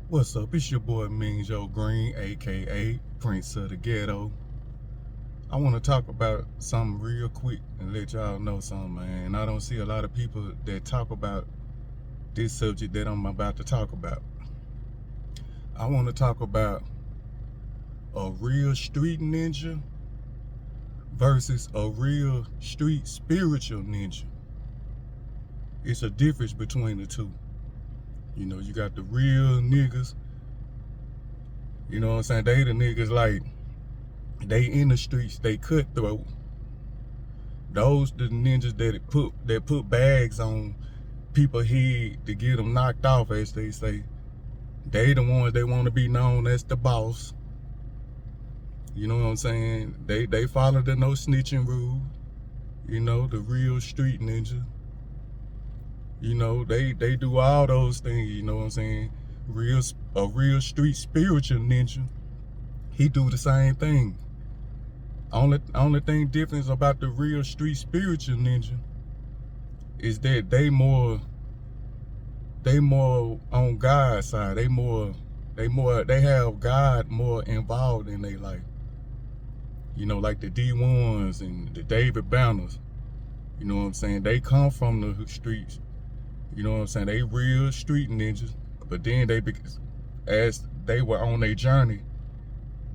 What's up? It's your boy Means Joe Green, aka Prince of the Ghetto. I want to talk about something real quick and let y'all know something, man. I don't see a lot of people that talk about this subject that I'm about to talk about. I want to talk about a real street ninja versus a real street spiritual ninja. It's a difference between the two. You got the real niggas, you know what I'm saying? They the niggas like, they in the streets, they cutthroat. Those the ninjas that put bags on people's head to get them knocked off, as they say. They the ones they want to be known as the boss. You know what I'm saying? They follow the no snitching rule. The real street ninja. They do all those things. You know what I'm saying? A real street spiritual ninja, he do the same thing. Only thing difference about the real street spiritual ninja is that they more on God's side. They have God more involved in their life. Like the D1s and the David Banners. You know what I'm saying? They come from the streets. You know what I'm saying? They real street ninjas. But then as they were on their journey,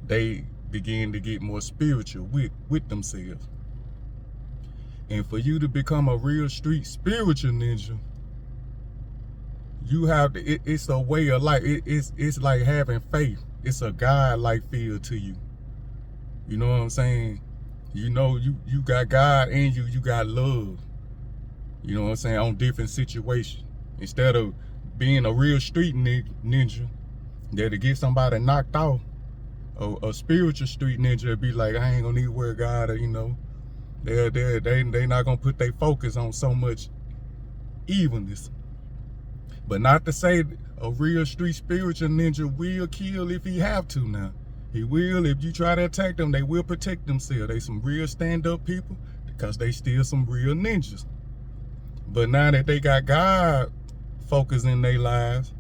they began to get more spiritual with themselves. And for you to become a real street spiritual ninja, you have to, it's a way of life. It's like having faith. It's a God-like feel to you. You know what I'm saying? You got God in you, you got love. You know what I'm saying? On different situations. Instead of being a real street ninja, that'll get somebody knocked off, a spiritual street ninja would be like, I ain't gonna need to worry God, or they not gonna put their focus on so much evilness. But not to say a real street spiritual ninja will kill if he have to now. He will. If you try to attack them, they will protect themselves. They some real stand-up people because they still some real ninjas. But now that they got God focused in their lives,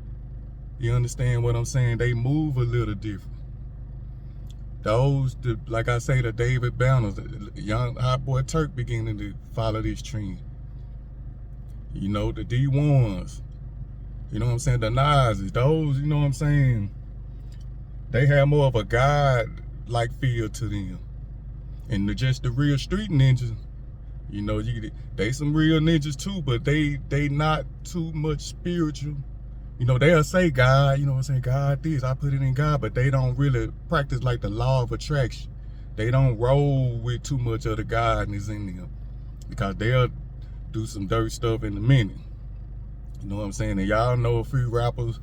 you understand what I'm saying? They move a little different. Like I say, the David Banners, the young Hot Boy Turk beginning to follow this trend. The D1s, you know what I'm saying? The Nazis, those, you know what I'm saying? They have more of a God-like feel to them. And just the real street ninjas, they some real ninjas too, but they not too much spiritual. They'll say God, you know what I'm saying, God this, I put it in God, but they don't really practice like the law of attraction. They don't roll with too much of the godness in them, because they'll do some dirt stuff in a minute. You know what I'm saying? And y'all know a few rappers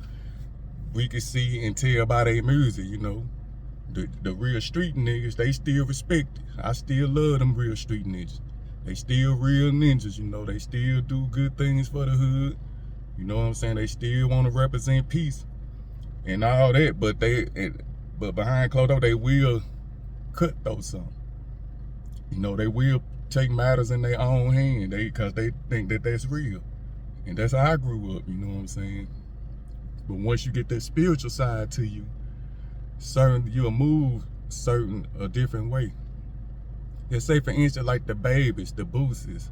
we can see and tell by their music, The real street niggas, they still respect it. I still love them real street niggas. They still real ninjas, They still do good things for the hood. You know what I'm saying? They still want to represent peace and all that, but behind closed door, they will cut those some. They will take matters in their own hand, because they think that that's real. And that's how I grew up, you know what I'm saying? But once you get that spiritual side to you, you'll move a different way. Let's say, for instance, like the Babies, the Boosies,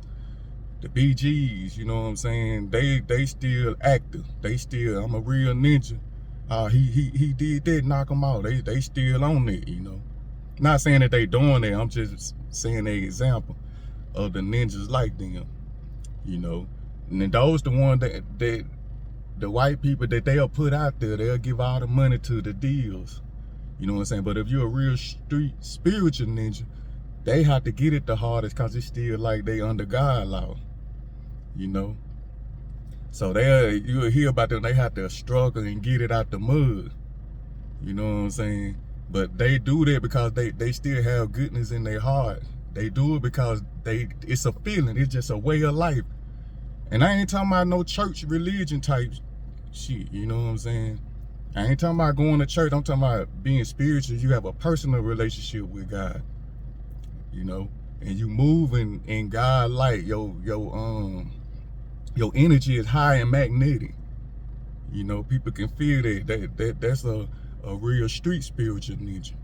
the BGs, you know what I'm saying? They still active. They still, I'm a real ninja. He did that, knock them out. They still on it, Not saying that they doing that. I'm just saying an example of the ninjas like them, And then those the one that the white people that they'll put out there, they'll give all the money to the deals. You know what I'm saying? But if you're a real street spiritual ninja, they have to get it the hardest, because it's still like they under God law. So you'll hear about them, they have to struggle and get it out the mud. You know what I'm saying? But they do that because they still have goodness in their heart. They do it because it's a feeling, it's just a way of life. And I ain't talking about no church religion type shit, you know what I'm saying? I ain't talking about going to church, I'm talking about being spiritual. You have a personal relationship with God, and you move in God light. Your energy is high and magnetic. You know, people can feel that's a real street spiritual ninja.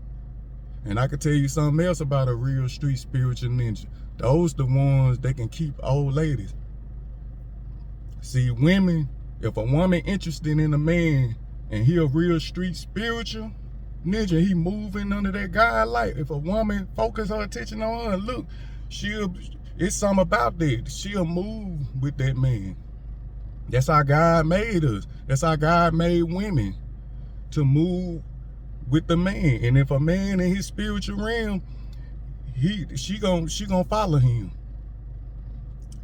And I can tell you something else about a real street spiritual ninja. Those the ones that can keep old ladies. See, women, if a woman interested in a man and he a real street spiritual ninja, he moving under that guy light. If a woman focus her attention on her, look, it's something about that. She'll move with that man. That's how God made us. That's how God made women, to move with the man. And if a man in his spiritual realm, she gonna follow him.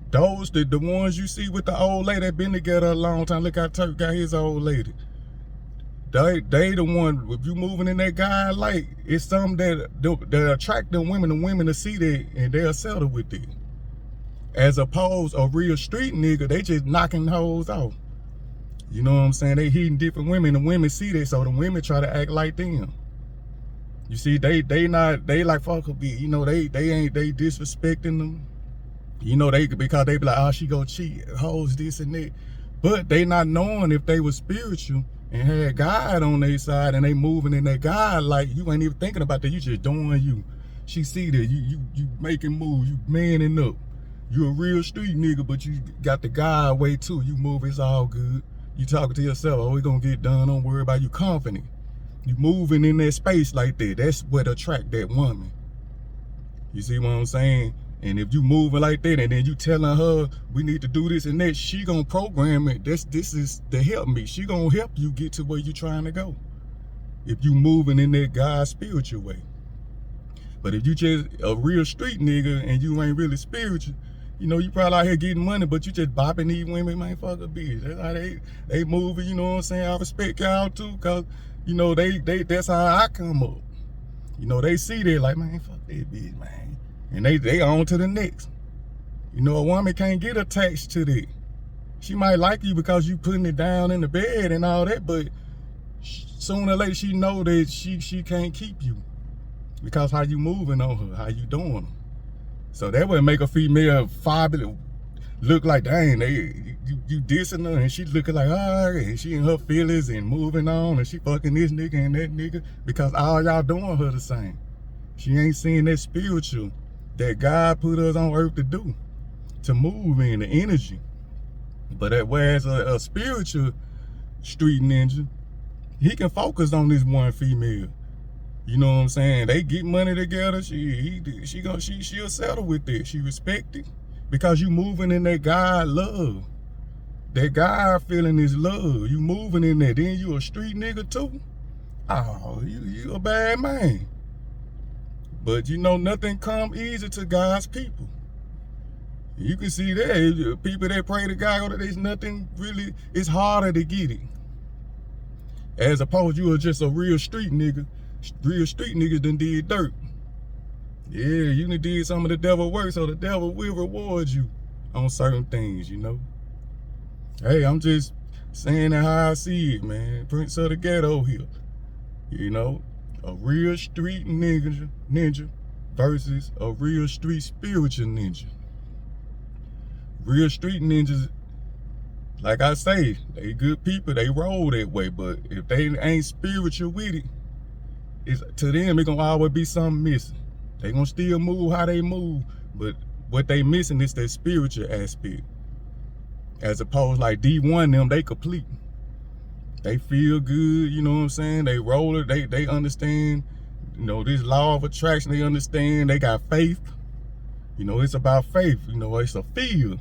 Those the ones you see with the old lady that been together a long time. Look how Turk got his old lady. They the one, if you moving in that guy light, it's something that attract them women, the women to see that and they'll settle with it. As opposed a real street nigga, they just knocking hoes off. You know what I'm saying? They hitting different women, the women see that, so the women try to act like them. You see, they like fuck a bit. You know, they disrespecting them. You know, because they be like, oh, she go cheat, hoes, this and that. But they not knowing if they was spiritual and had God on their side and they moving in that God, like you ain't even thinking about that. You just doing you. She see that you making moves, you manning up. You a real street nigga, but you got the God way too. You move, it's all good. You talking to yourself, oh, we gonna get done, don't worry about you, confident. You moving in that space like that, that's what attract that woman. You see what I'm saying? And if you moving like that and then you telling her we need to do this and that, she gonna program it. This is to help me. She gonna help you get to where you trying to go. If you moving in that God spiritual way. But if you just a real street nigga and you ain't really spiritual, you know, you probably out here getting money, but you just bopping these women, man, fuck a bitch. That's how they moving, you know what I'm saying? I respect y'all too, cause you know that's how I come up. You know, they see that like, man, fuck that bitch, man. And they on to the next. You know, a woman can't get attached to that. She might like you because you putting it down in the bed and all that, but sooner or later she know that she can't keep you because how you moving on her, how you doing them. So that would make a female look like, dang, you dissing her and she looking like, and she in her feelings and moving on and she fucking this nigga and that nigga because all y'all doing her the same. She ain't seeing that spiritual that God put us on earth to do, to move in, the energy. But whereas a spiritual street ninja, he can focus on this one female. You know what I'm saying? They get money together. She'll settle with it. She respect it because you moving in that God love. That God feeling is love. You moving in there. Then you a street nigga too. Oh, you a bad man. But you know, nothing come easy to God's people. You can see that people that pray to God, there's nothing really. It's harder to get it. As opposed, you are just a real street nigga. Real street niggas done did dirt. Yeah, you done did some of the devil work, so the devil will reward you on certain things, you know. Hey, I'm just saying that how I see it, man. Prince of the ghetto here. You know, a real street ninja versus a real street spiritual ninja. Real street ninjas, like I say, they good people, they roll that way, but if they ain't spiritual with it, to them, it's gonna always be something missing. They gonna still move how they move, but what they missing is that spiritual aspect. As opposed like D1 them, they complete. They feel good, you know what I'm saying? They roll it, they understand, you know, this law of attraction, they understand, they got faith. You know, it's about faith, you know, it's a feel.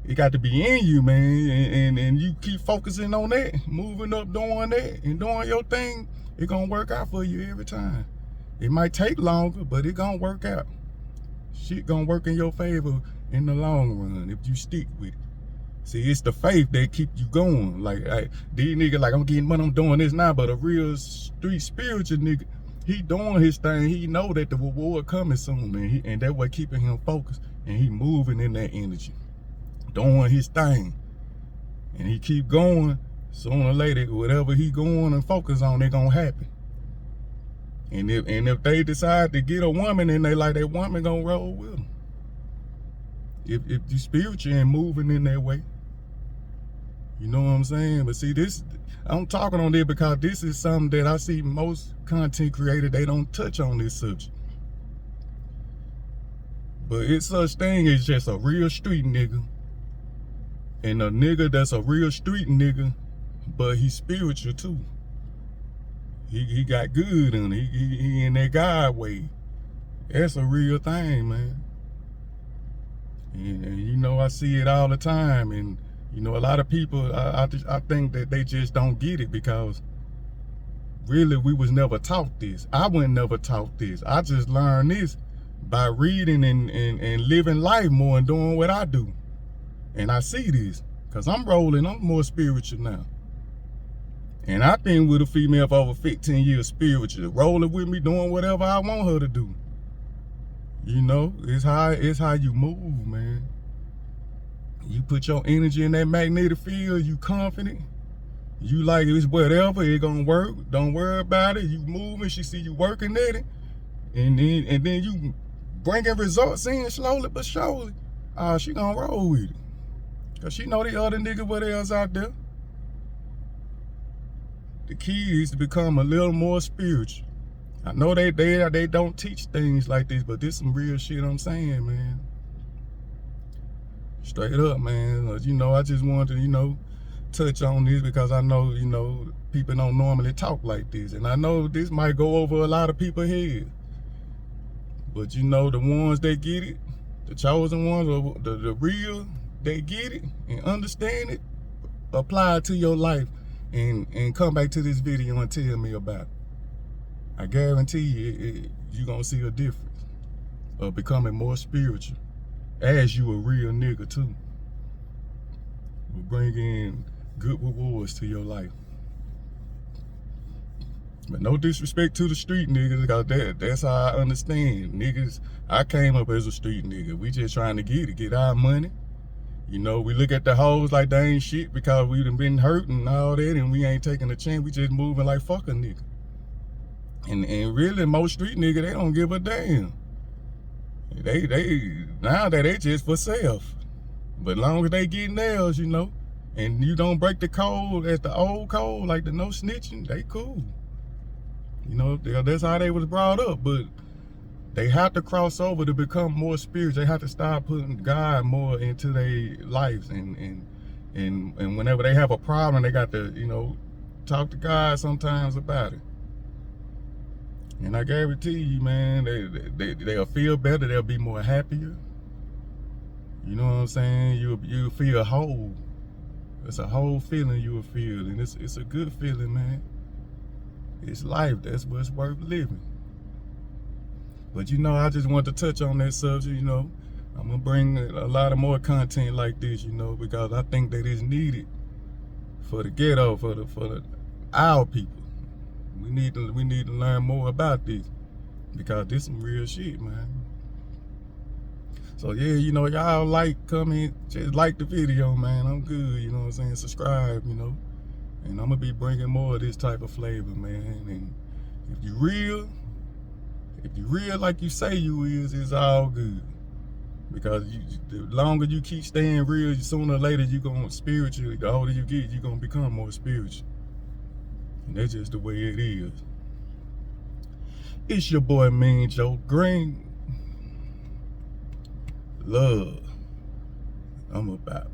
It got to be in you, man, and you keep focusing on that, moving up, doing that, and doing your thing. It gonna work out for you every time. It might take longer, but it gonna work out. Shit gonna work in your favor in the long run if you stick with it. See, it's the faith that keep you going. Like, these niggas like, I'm getting money, I'm doing this now, but a real street spiritual nigga, he doing his thing. He know that the reward coming soon, and that way keeping him focused, and he moving in that energy, doing his thing, and he keep going. Sooner or later, whatever he going and focus on, it gonna happen. And if they decide to get a woman and they like that woman gonna roll with them. If you spiritual and moving in that way, You know what I'm saying? But see, this, I'm talking on this because this is something that I see most content creators, they don't touch on this subject. But it's such thing as just a real street nigga. And a nigga that's a real street nigga, but he's spiritual too. He got good in it. He in that God way. That's a real thing, man. And you know, I see it all the time. And you know, a lot of people, I think that they just don't get it because really we was never taught this. I wasn't never taught this. I just learned this by reading and living life more and doing what I do. And I see this because I'm more spiritual now. And I've been with a female for over 15 years spiritual, rolling with me, doing whatever I want her to do. You know, it's how you move, man. You put your energy in that magnetic field, you confident. You like it's whatever, it gonna work. Don't worry about it. You moving, she see you working at it. And then you bringing results in slowly but surely. She gonna roll with it. Cause she know the other nigga what else out there. The key is to become a little more spiritual. I know they don't teach things like this, but this some real shit I'm saying, man. Straight up, man. You know, I just wanted to, you know, touch on this because I know, you know, people don't normally talk like this. And I know this might go over a lot of people's head. But you know, the ones that get it, the chosen ones, the real, they get it and understand it, apply it to your life. And come back to this video and tell me about it. I guarantee you, you're going to see a difference of becoming more spiritual as you a real nigga too. Will bring in good rewards to your life. But no disrespect to the street niggas, because that's how I understand. Niggas, I came up as a street nigga. We just trying to get our money. You know, we look at the hoes like they ain't shit because we done been hurt and all that, and we ain't taking a chance. We just moving like fuck a nigga. And really, most street niggas, they don't give a damn. Now that they just for self. But long as they get nails, you know, and you don't break the code as the old code, like the no snitching, they cool. You know, that's how they was brought up. But they have to cross over to become more spiritual. They have to start putting God more into their lives, and whenever they have a problem, they got to, you know, talk to God sometimes about it. And I guarantee you, man, they'll feel better. They'll be more happier. You know what I'm saying? You'll feel whole. It's a whole feeling you will feel, and it's a good feeling, man. It's life. That's what's worth living. But you know, I just want to touch on that subject. You know, I'm gonna bring a lot of more content like this, you know, because I think that is needed for the ghetto, for our people. We need to learn more about this because this some real shit, man. So yeah, you know, y'all like, comment, just like the video, man. I'm good, you know what I'm saying? Subscribe, you know, and I'm gonna be bringing more of this type of flavor, man. And if you real like you say you is, it's all good. Because the longer you keep staying real, sooner or later you're gonna spiritually, the older you get, you're gonna become more spiritual. And that's just the way it is. It's your boy Mean Joe Green. Love. I'm about